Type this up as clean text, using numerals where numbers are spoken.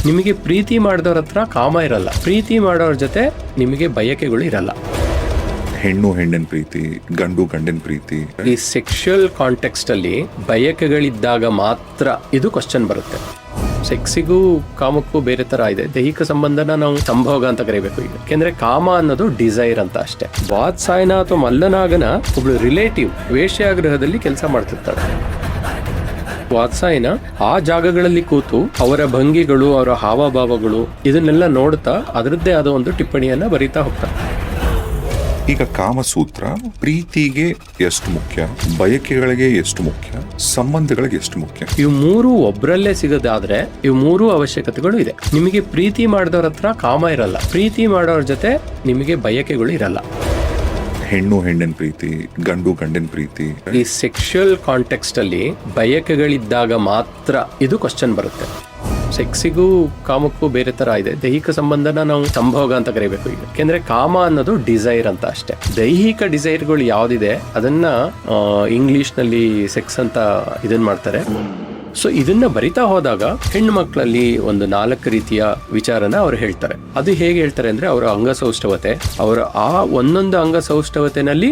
ನಿಮಗೆ ಪ್ರೀತಿ ಮಾಡಿದವ್ರ ಹತ್ರ ಕಾಮ ಇರಲ್ಲ, ಪ್ರೀತಿ ಮಾಡೋರ ಜೊತೆ ನಿಮಗೆ ಬಯಕೆಗಳು ಇರಲ್ಲ. ಹೆಣ್ಣು ಹೆಣ್ಣಿನ ಪ್ರೀತಿ, ಗಂಡು ಗಂಡಿನ ಪ್ರೀತಿ, ಈ ಸೆಕ್ಷುಯಲ್ ಕಾಂಟೆಕ್ಸ್ಟ್ ಅಲ್ಲಿ ಬಯಕೆಗಳಿದ್ದಾಗ ಮಾತ್ರ ಇದು ಕ್ವಶನ್ ಬರುತ್ತೆ. ಸೆಕ್ಸಿಗೂ ಕಾಮಕ್ಕೂ ಬೇರೆ ತರ ಇದೆ. ದೈಹಿಕ ಸಂಬಂಧನ ನಾವು ಸಂಭೋಗ ಅಂತ ಕರಿಬೇಕು ಈಗ. ಯಾಕೆಂದ್ರೆ ಕಾಮ ಅನ್ನೋದು ಡಿಸೈರ್ ಅಂತ ಅಷ್ಟೇ. ವಾತ್ಸಾಯನ ಅಥವಾ ಮಲ್ಲನಾಗನ ಒಬ್ಳು ರಿಲೇಟಿವ್ ವೇಶ್ಯಾಗೃಹದಲ್ಲಿ ಕೆಲಸ ಮಾಡ್ತಿರ್ತಾಳೆ. ವಾತ್ಸಾಯನ ಆ ಜಾಗಗಳಲ್ಲಿ ಕೂತು ಅವರ ಭಂಗಿಗಳು, ಅವರ ಹಾವಭಾವಗಳು ಇದನ್ನೆಲ್ಲ ನೋಡ್ತಾ ಅದರದ್ದೇ ಆದ ಒಂದು ಟಿಪ್ಪಣಿಯನ್ನ ಬರೀತಾ ಹೋಗ್ತಾರೆ. ಈಗ ಕಾಮಸೂತ್ರ ಪ್ರೀತಿಗೆ ಎಷ್ಟು ಮುಖ್ಯ, ಬಯಕೆಗಳಿಗೆ ಎಷ್ಟು ಮುಖ್ಯ, ಸಂಬಂಧಗಳಿಗೆ ಎಷ್ಟು ಮುಖ್ಯ? ಇವು ಮೂರು ಒಬ್ರಲ್ಲೇ ಸಿಗೋದಾದ್ರೆ ಇವು ಮೂರು ಅವಶ್ಯಕತೆಗಳು ಇದೆ. ನಿಮಗೆ ಪ್ರೀತಿ ಮಾಡಿದವ್ರ ಹತ್ರ ಕಾಮ ಇರಲ್ಲ, ಪ್ರೀತಿ ಮಾಡೋರ ಜೊತೆ ನಿಮಗೆ ಬಯಕೆಗಳು ಇರಲ್ಲ. ಹೆಣ್ಣು ಹೆಣ್ಣಿನ ಪ್ರೀತಿ, ಗಂಡು ಗಂಡಿನ ಪ್ರೀತಿ, ಈ ಸೆಕ್ಷುಯಲ್ ಕಾಂಟೆಕ್ಸ್ಟ್ ಅಲ್ಲಿ ಬಯಕೆಗಳಿದ್ದಾಗ ಮಾತ್ರ ಇದು ಕ್ವಶನ್ ಬರುತ್ತೆ. ಸೆಕ್ಸಿಗೂ ಕಾಮಕ್ಕೂ ಬೇರೆ ತರ ಇದೆ. ದೈಹಿಕ ಸಂಬಂಧನ ನಾವು ಸಂಭೋಗ ಅಂತ ಕರಿಬೇಕು ಈಗ. ಯಾಕೆಂದ್ರೆ ಕಾಮ ಅನ್ನೋದು ಡಿಸೈರ್ ಅಂತ ಅಷ್ಟೇ. ದೈಹಿಕ ಡಿಸೈರ್ಗಳು ಯಾವ್ದಿದೆ ಅದನ್ನ ಇಂಗ್ಲಿಷ್ ನಲ್ಲಿ ಸೆಕ್ಸ್ ಅಂತ ಇದನ್ ಮಾಡ್ತಾರೆ. ಸೊ ಇದನ್ನ ಬರಿತಾ ಹೋದಾಗ ಹೆಣ್ಣು ಮಕ್ಕಳಲ್ಲಿ ಒಂದು 4 ರೀತಿಯ ವಿಚಾರನ ಅವ್ರು ಹೇಳ್ತಾರೆ. ಅದು ಹೇಗೆ ಹೇಳ್ತಾರೆ ಅಂದ್ರೆ ಅವರ ಅಂಗಸೌಷ್ಠವತೆ, ಅವರ ಆ ಒಂದೊಂದು ಅಂಗಸೌಷ್ಠವತೆನಲ್ಲಿ